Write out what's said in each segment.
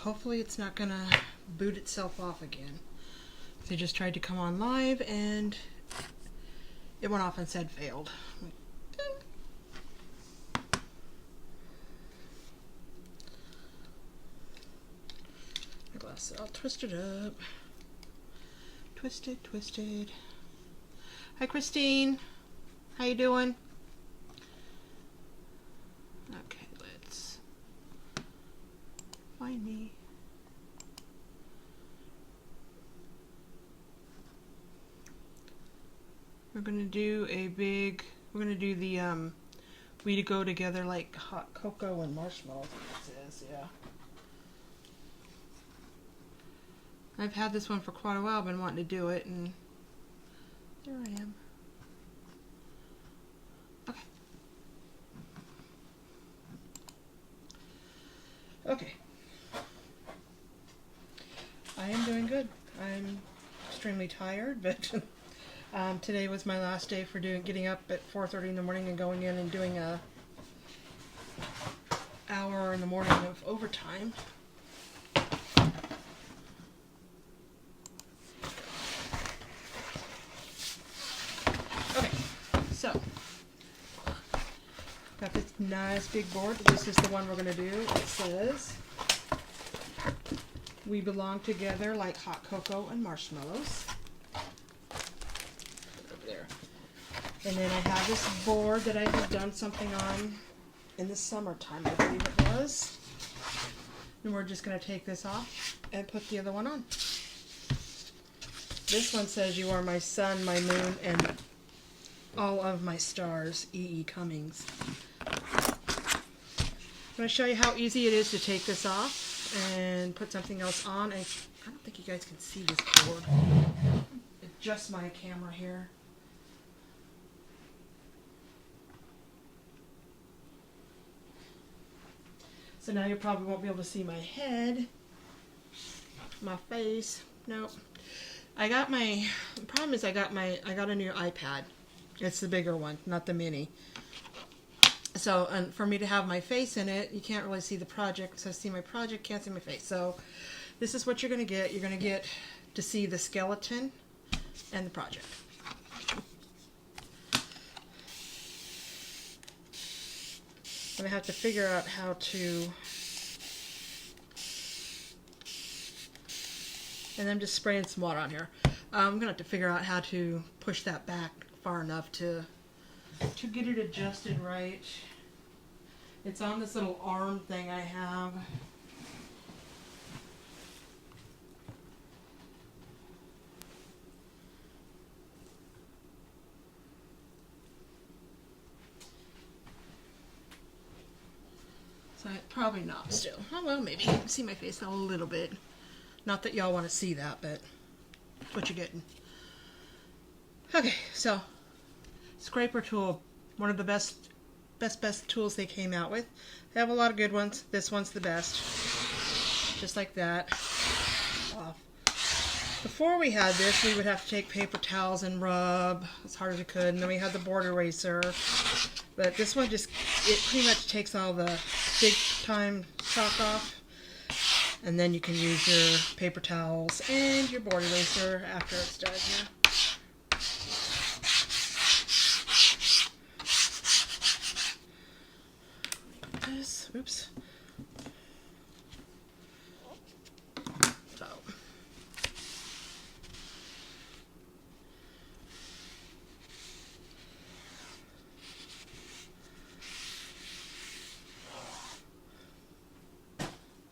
hopefully it's not gonna boot itself off again. They just tried to come on live and it went off and said failed. My glass all twisted up. Twisted, twisted. Hi Christine. How you doing? Okay, let's find me. We're gonna do the we to go together like hot cocoa and marshmallows, it says, yeah. I've had this one for quite a while, I've been wanting to do it, and there I am. Okay. Okay. I am doing good. I'm extremely tired, but today was my last day for getting up at 4:30 in the morning and going in and doing a hour in the morning of overtime. Okay, so got this nice big board. This is the one we're going to do. It says, "We belong together like hot cocoa and marshmallows." Over there. And then I have this board that I have done something on in the summertime, I believe it was. And we're just going to take this off and put the other one on. This one says, "You are my sun, my moon, and all of my stars, E.E. Cummings." I'm going to show you how easy it is to take this off and put something else on. And I don't think you guys can see this board. Adjust my camera here. So now you probably won't be able to see my head, my face. Nope. The problem is I got a new iPad. It's the bigger one, not the mini. So, and for me to have my face in it, you can't really see the project. So see my project, can't see my face. So this is what you're going to get. You're going to get to see the skeleton and the project. I'm going to have to figure out how to... And I'm just spraying some water on here. I'm going to have to figure out how to push that back far enough to get it adjusted right. It's on this little arm thing I have. So probably not still. Oh well, maybe. You can see my face a little bit. Not that y'all want to see that, but that's what you're getting. Okay, so scraper tool, one of the best tools they came out with. They have a lot of good ones. This one's the best. Just like that. Off. Before we had this, we would have to take paper towels and rub as hard as we could, and then we had the board eraser. But this one it pretty much takes all the big time chalk off, and then you can use your paper towels and your board eraser after it's done. Yeah. Oops. So.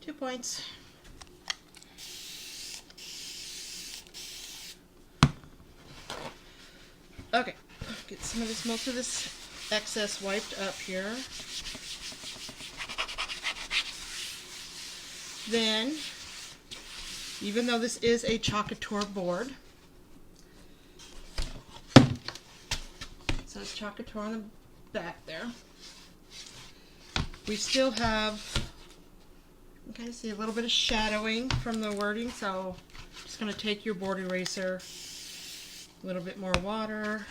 Two points. Okay, get most of this excess wiped up here. Then, even though this is a Chalkator board, it says Chalkator on the back there, we still have, you can kind of see a little bit of shadowing from the wording, so I'm just going to take your board eraser, a little bit more water.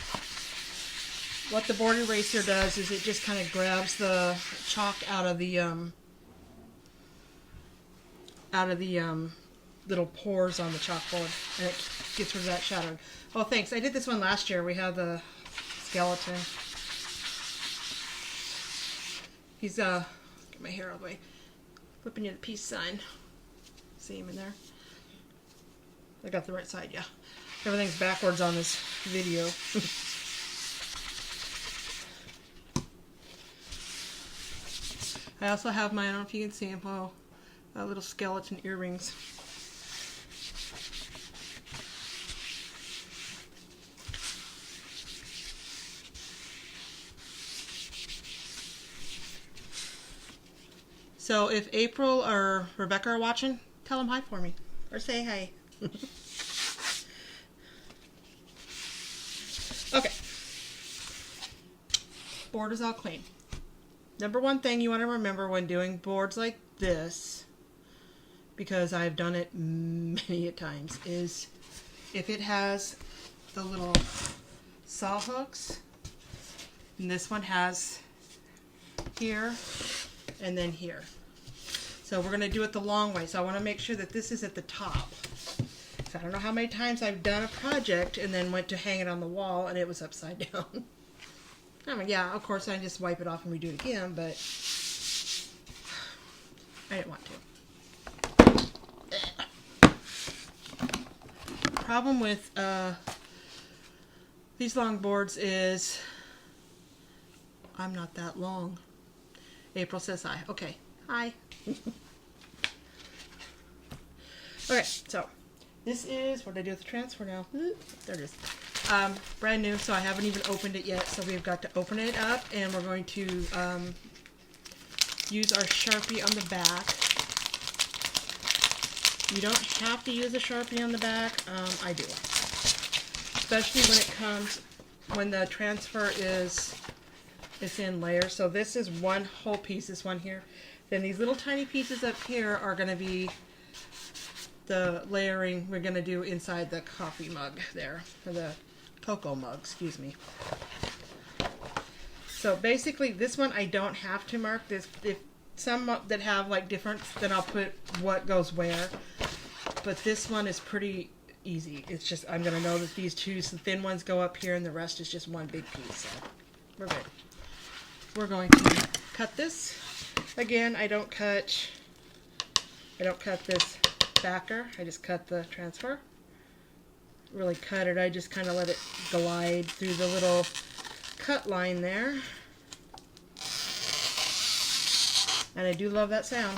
What the board eraser does is it just kind of grabs the chalk out of the out of the little pores on the chalkboard, and it gets rid of that shadow. Oh, thanks. I did this one last year. We have the skeleton. He's get my hair all the way. Flipping you the peace sign. See him in there? I got the right side, yeah. Everything's backwards on this video. I also have my, I don't know if you can see them, oh, little skeleton earrings. So if April or Rebecca are watching, tell them hi for me. Or say hi. Okay. Board is all clean. Number one thing you want to remember when doing boards like this, because I've done it many times, is if it has the little saw hooks, and this one has here and then here. So we're going to do it the long way. So I want to make sure that this is at the top. So I don't know how many times I've done a project and then went to hang it on the wall and it was upside down. I mean, yeah, of course I just wipe it off and redo it again, but I didn't want to. Problem with these long boards is I'm not that long. April says hi. Okay. Hi. Okay, so this is what I do with the transfer now. There it is. Brand new, so I haven't even opened it yet. So we've got to open it up, and we're going to use our Sharpie on the back. You don't have to use a Sharpie on the back. I do, especially when it comes when the transfer is in layers. So this is one whole piece. This one here. Then these little tiny pieces up here are going to be the layering we're going to do inside the coffee mug there, or the cocoa mug, excuse me. So basically this one I don't have to mark this. If some that have like different, then I'll put what goes where. But this one is pretty easy. It's just I'm going to know that these two thin ones go up here and the rest is just one big piece. So we're good. We're going to cut this. Again, I don't cut this backer. I just cut the transfer. Really cut it. I just kind of let it glide through the little cut line there. And I do love that sound.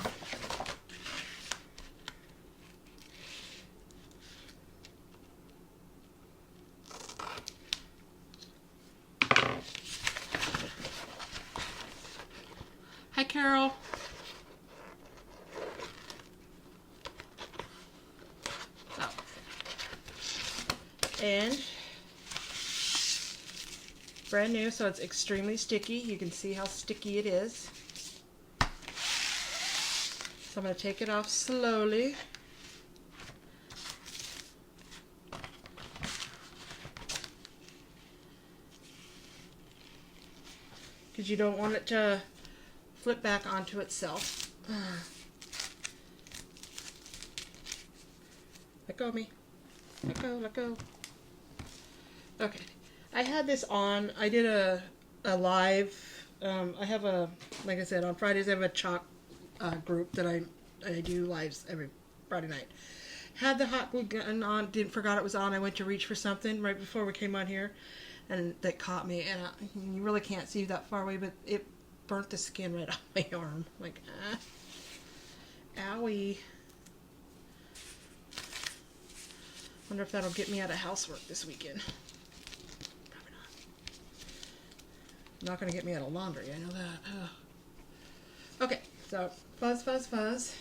Hi, Carol. Oh. And brand new, so it's extremely sticky. You can see how sticky it is. So I'm going to take it off slowly. Because you don't want it to flip back onto itself. Let go of me. Let go, let go. Okay. I had this on. I did a live. I have a, like I said, on Fridays I have a chalk group that I do lives every Friday night. Had the hot glue gun on. Forgot it was on. I went to reach for something right before we came on here, and that caught me. And you really can't see that far away, but it burnt the skin right off my arm. Like, owie. Wonder if that'll get me out of housework this weekend. Probably not. Not gonna get me out of laundry, I know that. Ugh. Okay, so fuzz, fuzz, fuzz.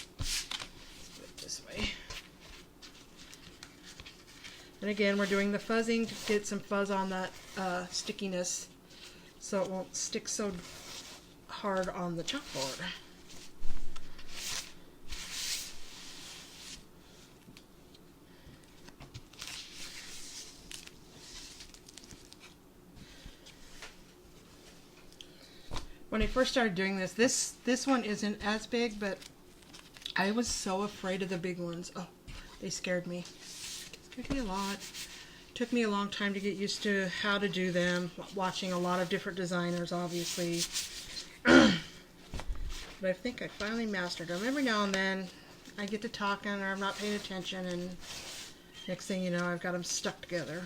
Let's put it this way. And again, we're doing the fuzzing to get some fuzz on that stickiness so it won't stick so hard on the chalkboard. when I first started doing this one isn't as big, but I was so afraid of the big ones. Oh, they scared me. Scared me a lot. Took me a long time to get used to how to do them, watching a lot of different designers, obviously. But I think I finally mastered them. Every now and then, I get to talking or I'm not paying attention, and next thing you know, I've got them stuck together.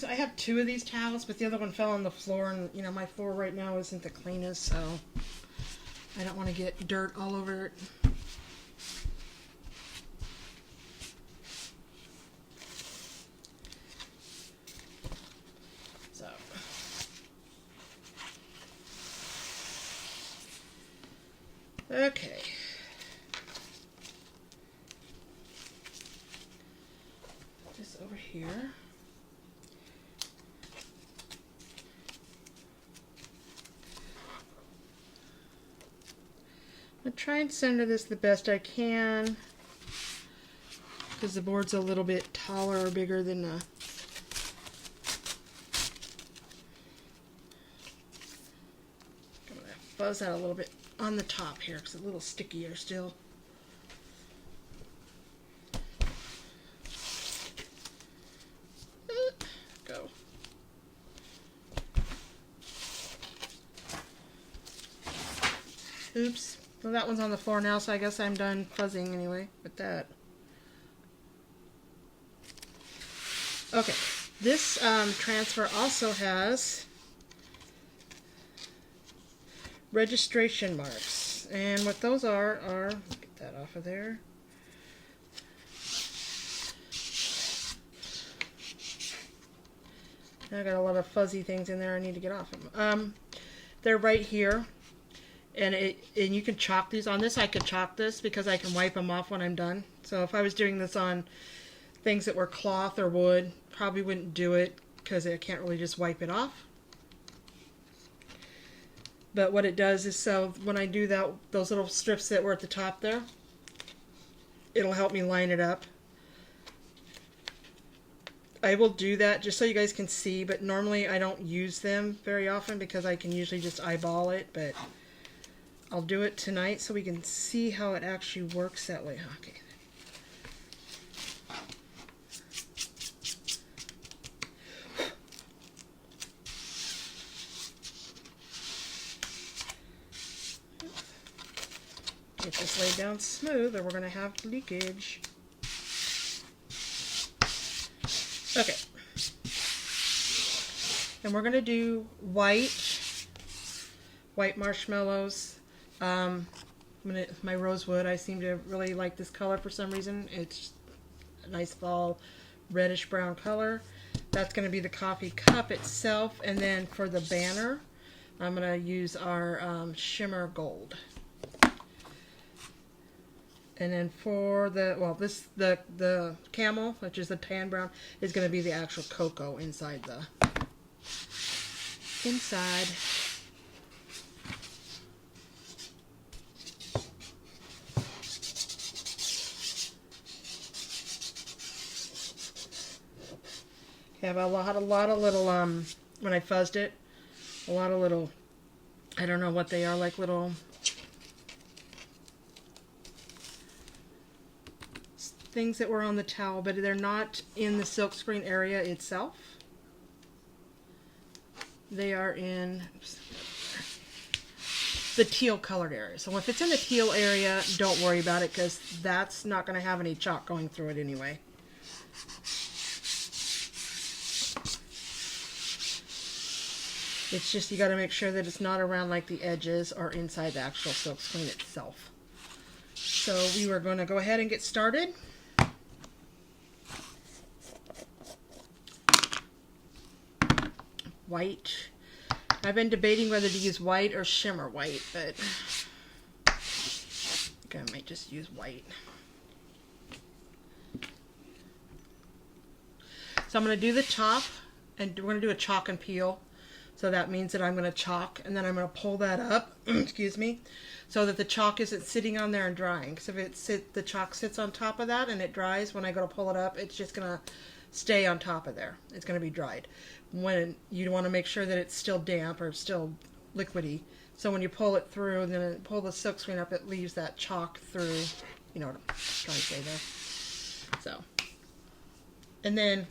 I have two of these towels, but the other one fell on the floor, and you know, my floor right now isn't the cleanest, so I don't want to get dirt all over it. So, okay. This over here. I'll try and center this the best I can, because the board's a little bit taller or bigger than the... I'm going to fuzz that a little bit on the top here, because it's a little stickier still. Go. Oops. Well, that one's on the floor now, so I guess I'm done fuzzing anyway with that. Okay, this transfer also has registration marks, and what those are get that off of there. I got a lot of fuzzy things in there I need to get off of them. They're right here. And you can chalk these. On this I could chalk this because I can wipe them off when I'm done. So if I was doing this on things that were cloth or wood, probably wouldn't do it because I can't really just wipe it off. But what it does is, so when I do that, those little strips that were at the top there, it'll help me line it up. I will do that just so you guys can see, but normally I don't use them very often because I can usually just eyeball it, but I'll do it tonight so we can see how it actually works that way. Okay. Get this laid down smooth or we're going to have leakage. Okay. And we're going to do white marshmallows. My rosewood, I seem to really like this color for some reason. It's a nice fall reddish brown color. That's going to be the coffee cup itself, and then for the banner I'm going to use our shimmer gold. And then for the, well, the camel, which is the tan brown, is going to be the actual cocoa inside the inside. I have a lot of little, when I fuzzed it, a lot of little, I don't know what they are, like little things that were on the towel, but they're not in the silkscreen area itself. They are in the teal colored area. So if it's in the teal area, don't worry about it because that's not going to have any chalk going through it anyway. It's just you got to make sure that it's not around like the edges or inside the actual silkscreen itself. So we were going to go ahead and get started. White. I've been debating whether to use white or shimmer white, but I think I might just use white. So I'm going to do the top and we're going to do a chalk and peel. So that means that I'm going to chalk, and then I'm going to pull that up, excuse me, so that the chalk isn't sitting on there and drying. So if the chalk sits on top of that and it dries, when I go to pull it up, it's just going to stay on top of there. It's going to be dried. When you want to make sure that it's still damp or still liquidy. So when you pull it through, and then pull the silk screen up, it leaves that chalk through. You know what I'm trying to say there. So, and then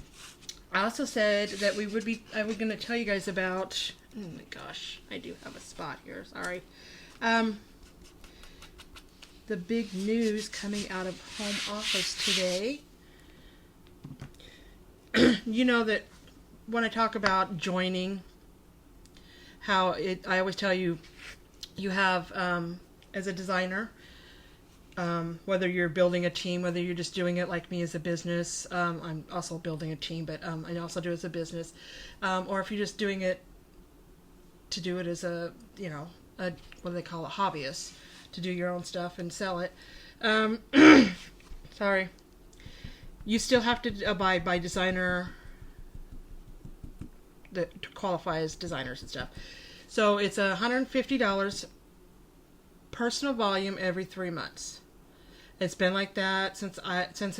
I also said that I was going to tell you guys about, oh my gosh, I do have a spot here, sorry. The big news coming out of home office today. You know that when I talk about joining, I always tell you, you have, as a designer, whether you're building a team, whether you're just doing it like me as a business, I'm also building a team, but I also do it as a business, or if you're just doing it to do it as a, what do they call it, hobbyist, to do your own stuff and sell it. Sorry. You still have to abide by designer, to qualify as designers and stuff. So it's $150 personal volume every 3 months. It's been like that since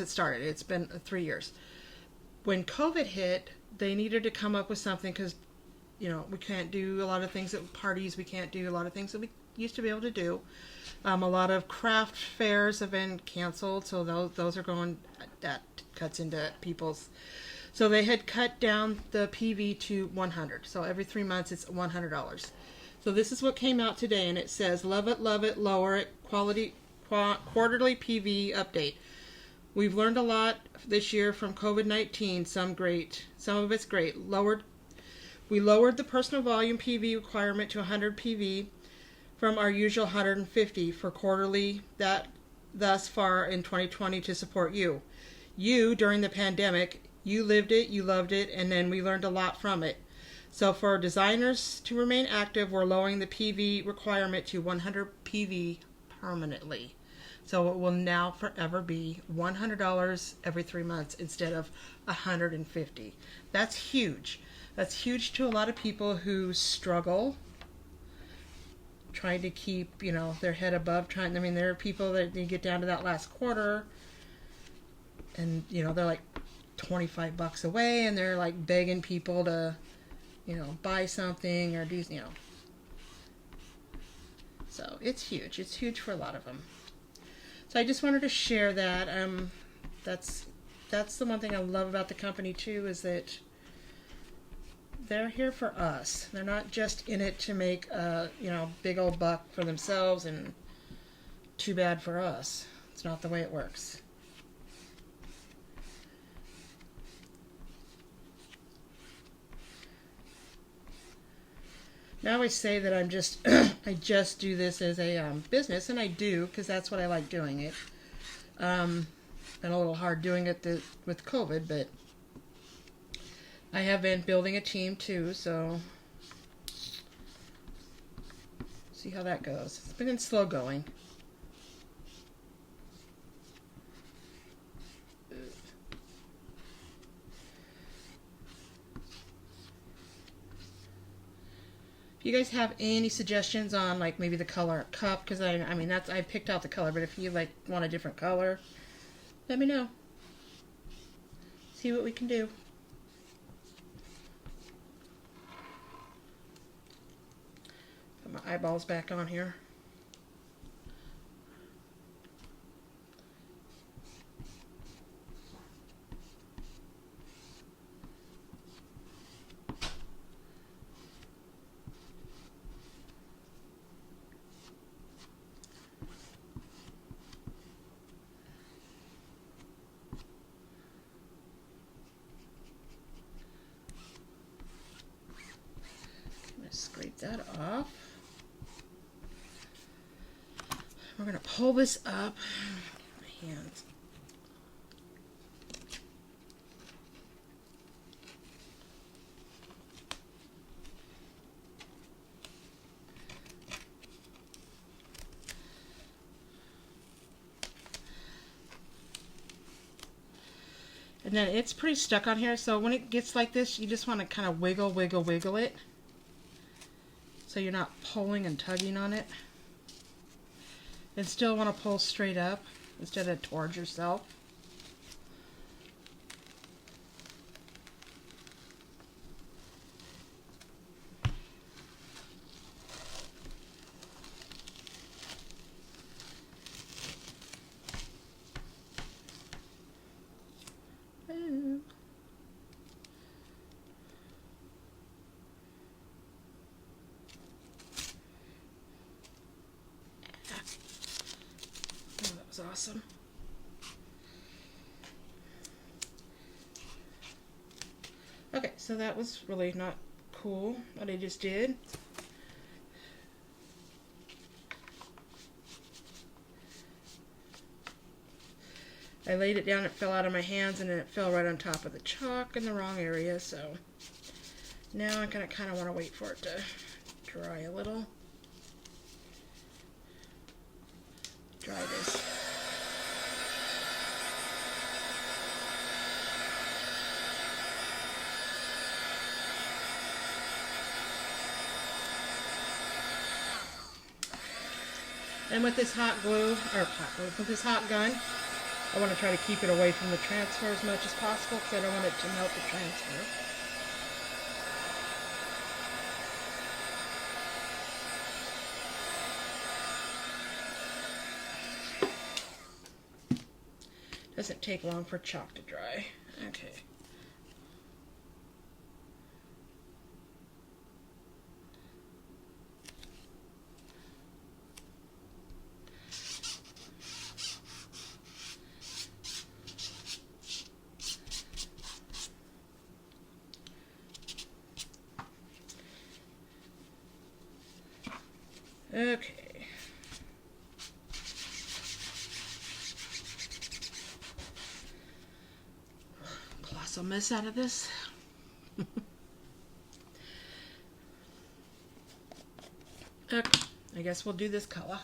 it started. It's been 3 years. When COVID hit, they needed to come up with something because, we can't do a lot of things at parties. We can't do a lot of things that we used to be able to do. A lot of craft fairs have been canceled, so those are going. That cuts into people's. So they had cut down the PV to $100. So every 3 months it's $100. So this is what came out today, and it says, love it, lower it, quarterly PV update. We've learned a lot this year from COVID-19, some of it's great. We lowered the personal volume PV requirement to 100 PV from our usual 150 for quarterly that thus far in 2020 to support you. You, during the pandemic, you lived it, you loved it, and then we learned a lot from it. So for designers to remain active, we're lowering the PV requirement to 100 PV permanently. So it will now forever be $100 every 3 months instead of $150. That's huge. That's huge to a lot of people who struggle trying to keep, their head above. There are people that they get down to that last quarter and, they're like $25 away and they're like begging people to, buy something or do, So it's huge. It's huge for a lot of them. So I just wanted to share that. That's the one thing I love about the company too, is that they're here for us. They're not just in it to make a big old buck for themselves and too bad for us. It's not the way it works. Now I always say that I'm just I just do this as a business, and I do because that's what I like doing it. Been a little hard doing it with COVID, but I have been building a team too, so see how that goes. It's been slow going. If you guys have any suggestions on like maybe the color cup, because I picked out the color, but if you like want a different color, let me know. See what we can do. Put my eyeballs back on here. Scrape that off. We're going to pull this up. My hands. And then it's pretty stuck on here, so when it gets like this, you just want to kind of wiggle, wiggle, wiggle it. So you're not pulling and tugging on it. And still want to pull straight up instead of towards yourself. Awesome. Okay, so that was really not cool what I just did. I laid it down, it fell out of my hands, and then it fell right on top of the chalk in the wrong area, so now I'm gonna kind of want to wait for it to dry a little. Dry this. And with this hot glue, with this hot gun, I want to try to keep it away from the transfer as much as possible because I don't want it to melt the transfer. Doesn't take long for chalk to dry. Okay. Okay. Colossal mess out of this. Okay, I guess we'll do this color.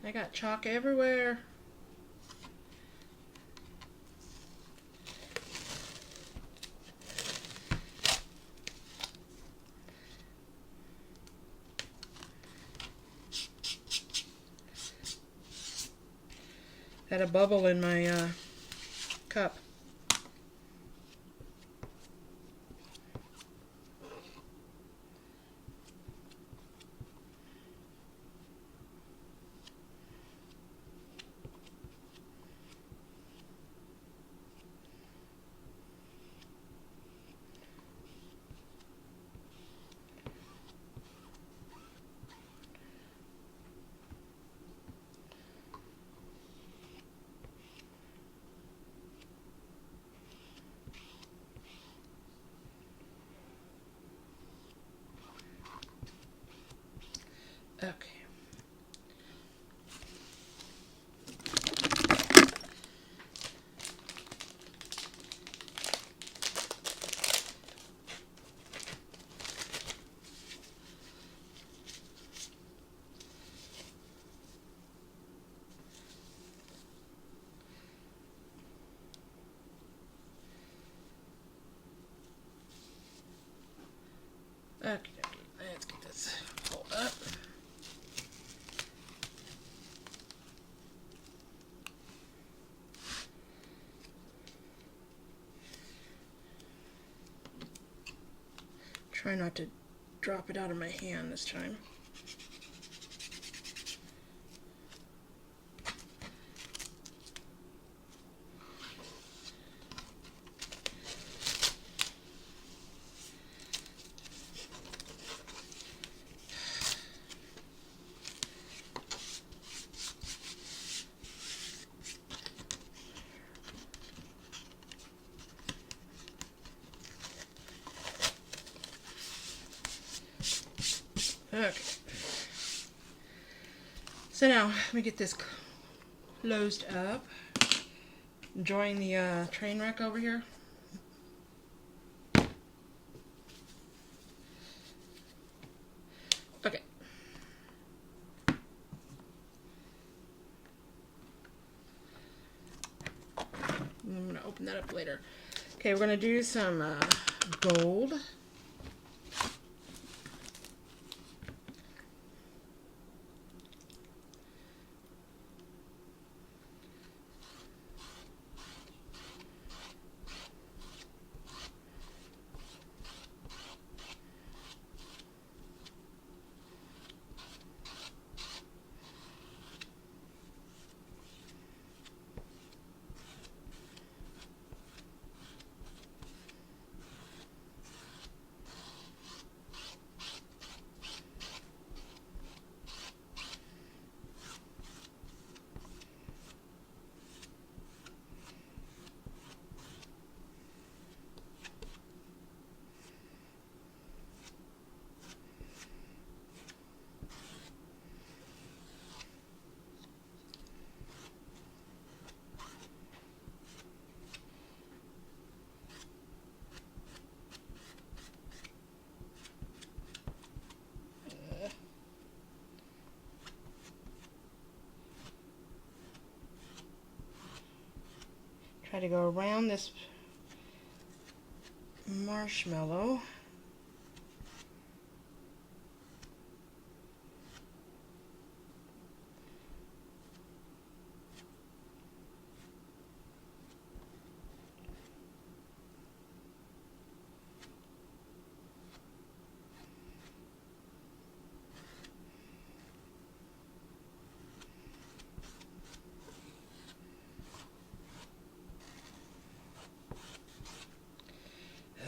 I got chalk everywhere. Had a bubble in my cup. Okay. Okay, let's get this pulled up. Try not to drop it out of my hand this time. Okay. So now, let me get this closed up. Enjoying the train wreck over here. Okay. I'm going to open that up later. Okay, we're going to do some gold. Try to go around this marshmallow.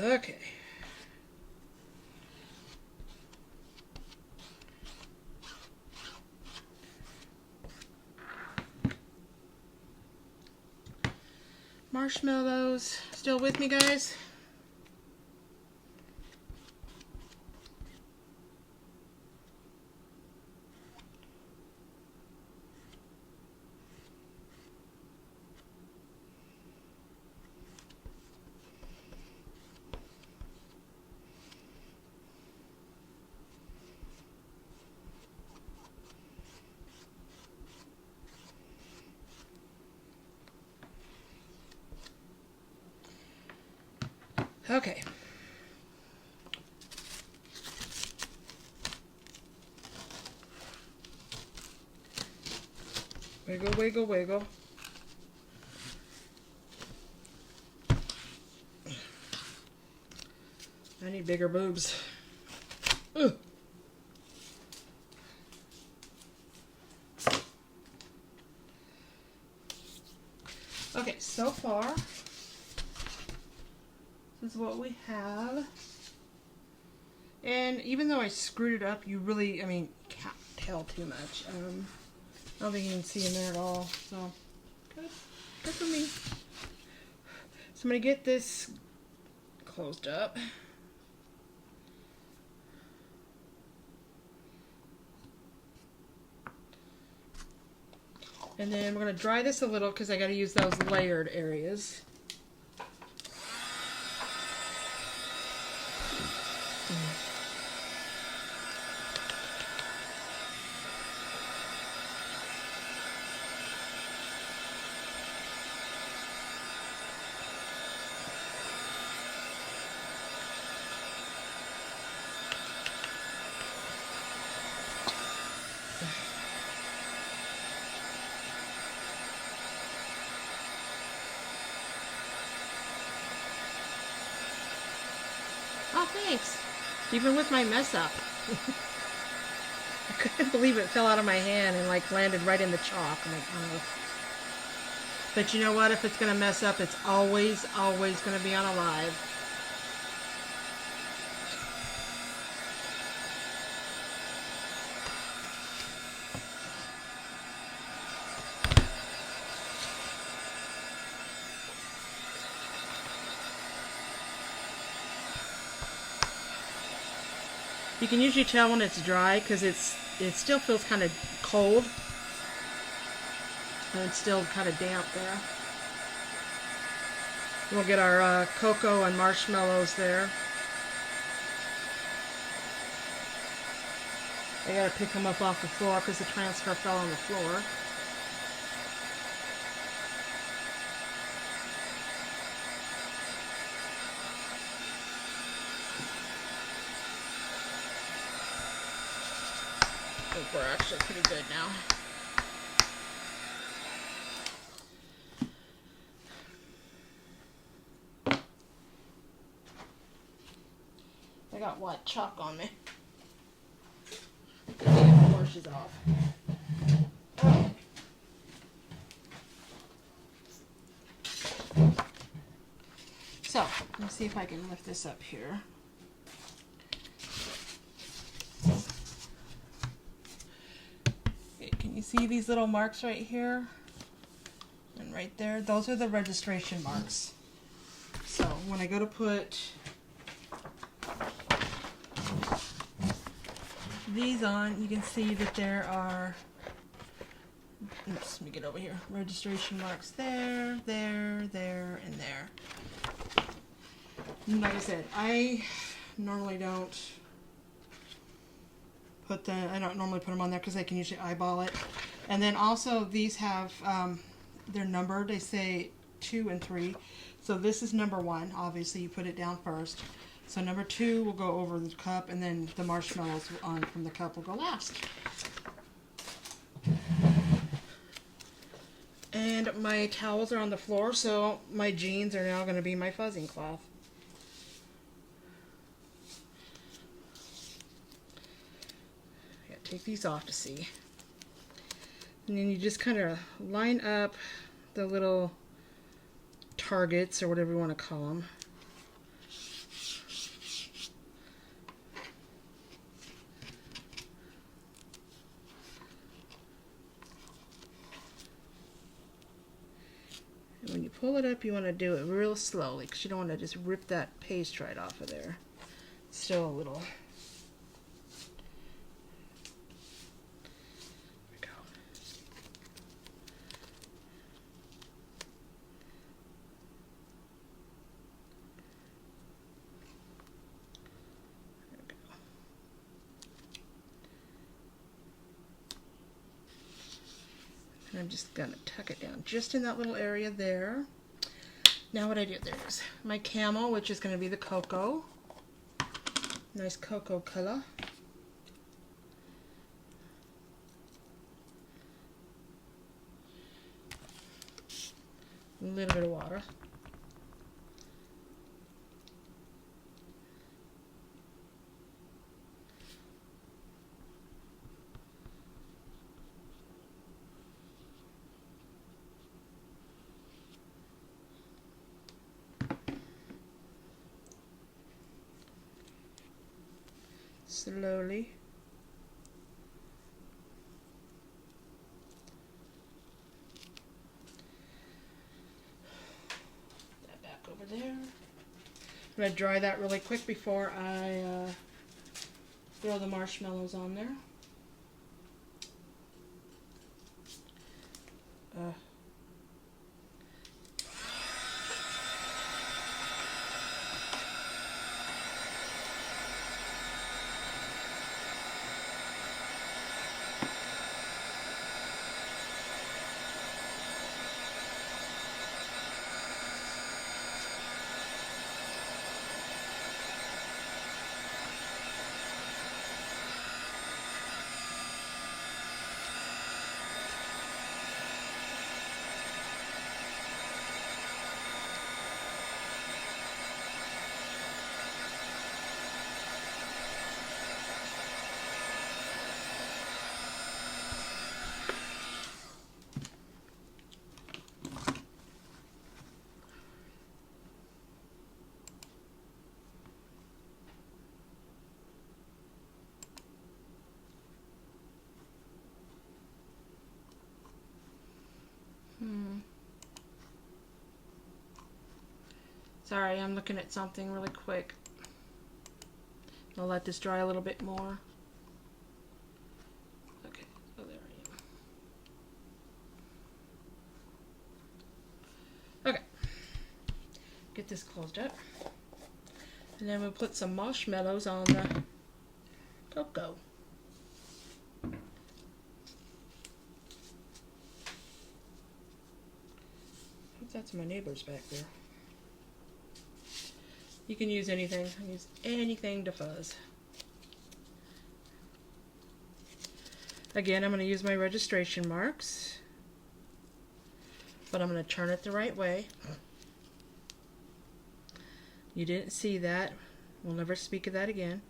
Okay. Marshmallows. Still with me, guys? Okay. Wiggle, wiggle, wiggle. I need bigger boobs. Ugh. Okay, so far, this is what we have. And even though I screwed it up, you really, can't tell too much. I don't think you can see in there at all. So, good for me. So I'm going to get this closed up. And then we're going to dry this a little because I got to use those layered areas. Oh, thanks. Even with my mess up. I couldn't believe it fell out of my hand and landed right in the chalk. I'm like, oh. But you know what? If it's going to mess up, it's always going to be on a live. You can usually tell when it's dry because it still feels kind of cold. And it's still kind of damp there. We'll get our cocoa and marshmallows there. I gotta pick them up off the floor because the transfer fell on the floor. I think we're actually pretty good now. I got white chalk on me. Get the washes off. Okay. So, let me see if I can lift this up here. Okay, can you see these little marks right here? And right there? Those are the registration marks. So, when I go to put these on, you can see that there are, let me get over here, registration marks there, there, there, and there. And like I said, I normally don't put them on there because I can usually eyeball it. And then also these have, they're numbered, they say 2 and 3. So this is number 1, obviously you put it down first. So number 2 will go over the cup, and then the marshmallows on from the cup will go last. And my towels are on the floor, so my jeans are now going to be my fuzzing cloth. I gotta take these off to see. And then you just kind of line up the little targets, or whatever you want to call them. When you pull it up, you want to do it real slowly because you don't want to just rip that paste right off of there. It's still a little. There we go. There we go. And I'm just going to tuck it down just in that little area there. Now what I do, there's my camel, which is going to be the cocoa. Nice cocoa color. A little bit of water. Slowly. That back over there. I'm going to dry that really quick before I throw the marshmallows on there. Sorry, I'm looking at something really quick. I'll let this dry a little bit more. Okay, so there I am. Okay, get this closed up. And then we'll put some marshmallows on the cocoa. That's my neighbors back there. You can use anything. Use anything to fuzz. Again, I'm going to use my registration marks, but I'm going to turn it the right way. You didn't see that. We'll never speak of that again.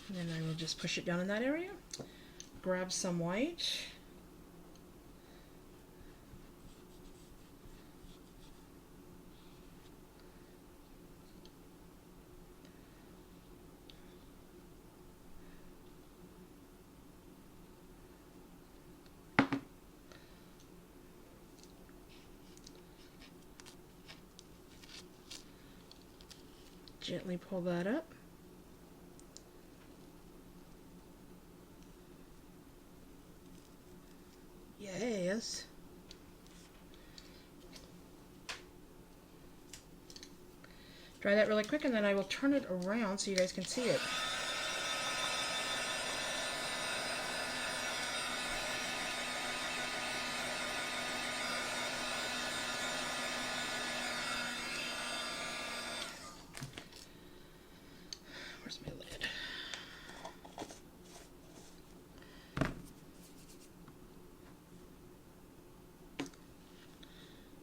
And then I will just push it down in that area. Grab some white. Gently pull that up. Yes. Dry that really quick, and then I will turn it around so you guys can see it. Where's my lid?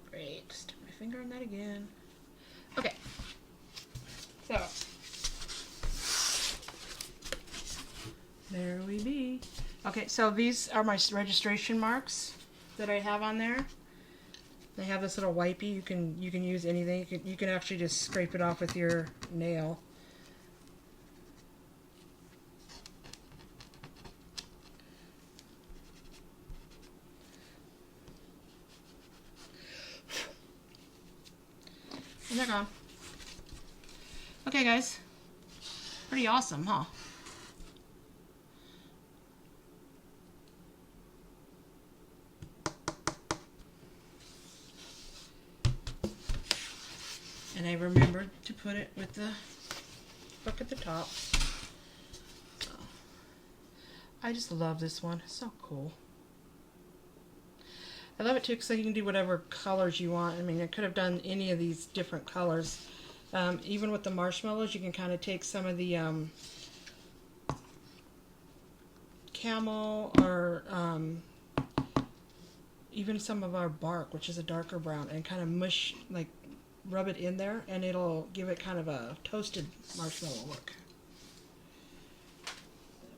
Great. Stick my finger on that again. Okay. So there we be. Okay, so these are my registration marks that I have on there. They have this little wipey. You can use anything. You can actually just scrape it off with your nail. And they're gone. Okay, guys. Pretty awesome, huh? And I remembered to put it with the hook at the top. So, I just love this one. It's so cool. I love it too because you can do whatever colors you want. I mean, I could have done any of these different colors. Even with the marshmallows, you can kind of take some of the camel or even some of our bark, which is a darker brown, and kind of mush, like rub it in there, and it'll give it kind of a toasted marshmallow look.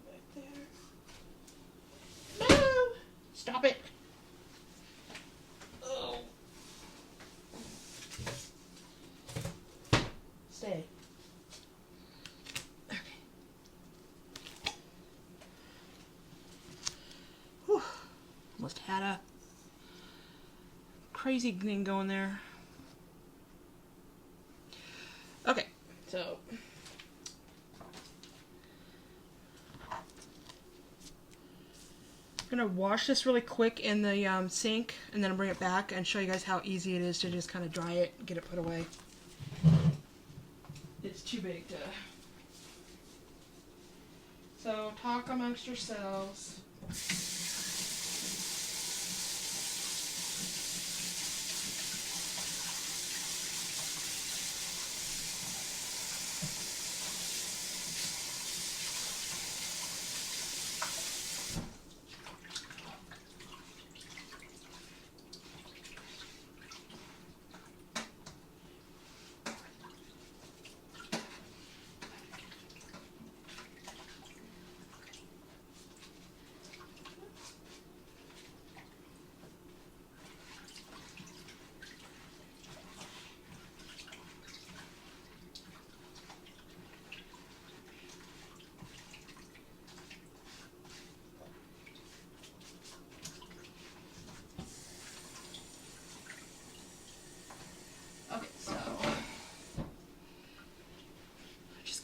Back there. No! Stop it! Oh. Stay. Okay. Whew. Almost had a crazy thing going there. Okay, so I'm gonna wash this really quick in the sink, and then I'll bring it back and show you guys how easy it is to just kind of dry it and get it put away. It's too big to. So talk amongst yourselves.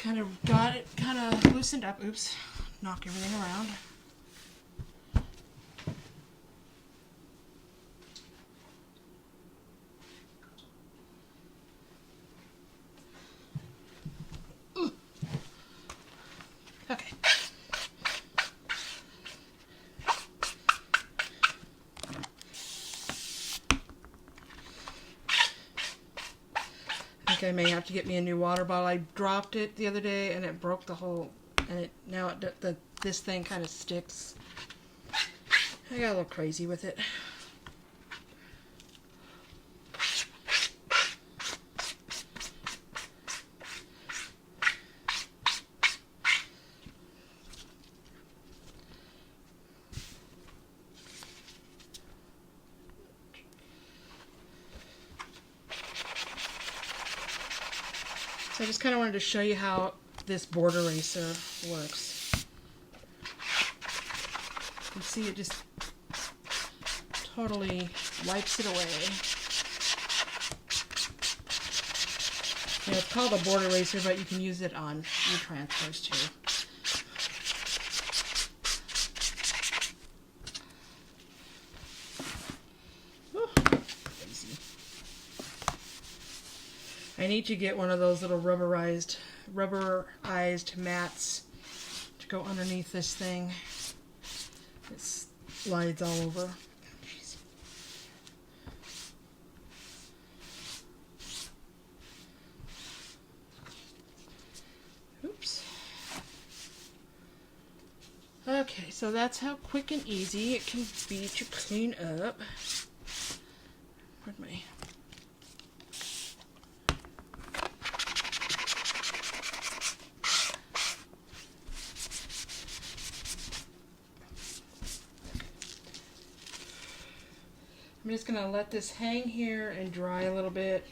kind of got it kind of loosened up. Oops, knock everything around. Okay. I think I may have to get me a new water bottle. I dropped it the other day and it broke the whole, and this thing kind of sticks. I got a little crazy with it. So I just kind of wanted to show you how this board eraser works. You can see it just totally wipes it away. You know, it's called a board eraser, but you can use it on your transfers too. I need to get one of those little rubberized mats to go underneath this thing. It slides all over. Jeez. Oops. Okay, so that's how quick and easy it can be to clean up. Where'd my... I'm just going to let this hang here and dry a little bit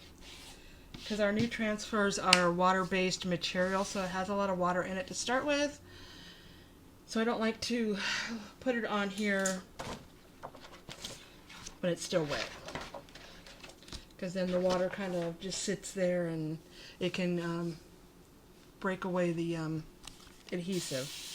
because our new transfers are water-based material, so it has a lot of water in it to start with. So I don't like to put it on here when it's still wet, because then the water kind of just sits there and it can break away the adhesive.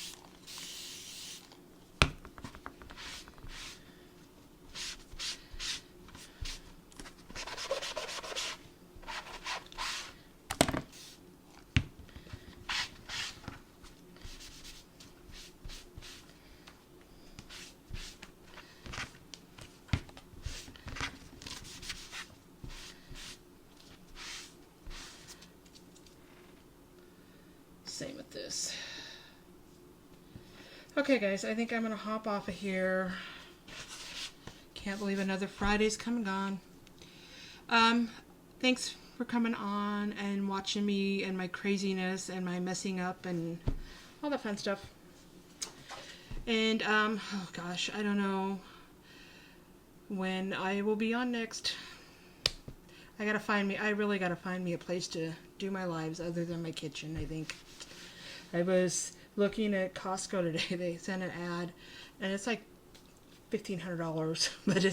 Same with this. Okay guys, I think I'm gonna hop off of here. Can't believe another Friday's come and gone. Thanks for coming on and watching me and my craziness and my messing up and all that fun stuff. And oh gosh, I don't know when I will be on next. I really gotta find me a place to do my lives other than my kitchen, I think. I was looking at Costco today. They sent an ad, and it's like $1,500, but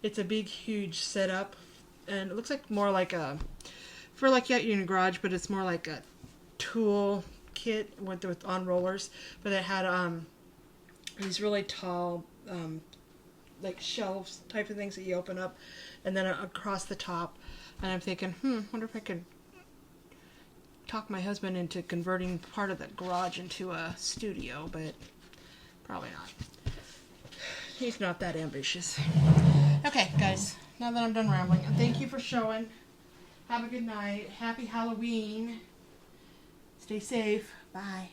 it's a big, huge setup, and it looks like more like for like in your garage, but it's more like a tool kit with on rollers. But it had these really tall like shelves type of things that you open up, and then across the top. And I'm thinking, wonder if I could talk my husband into converting part of the garage into a studio, but probably not. He's not that ambitious. Okay, guys, now that I'm done rambling, thank you for showing. Have a good night. Happy Halloween. Stay safe. Bye.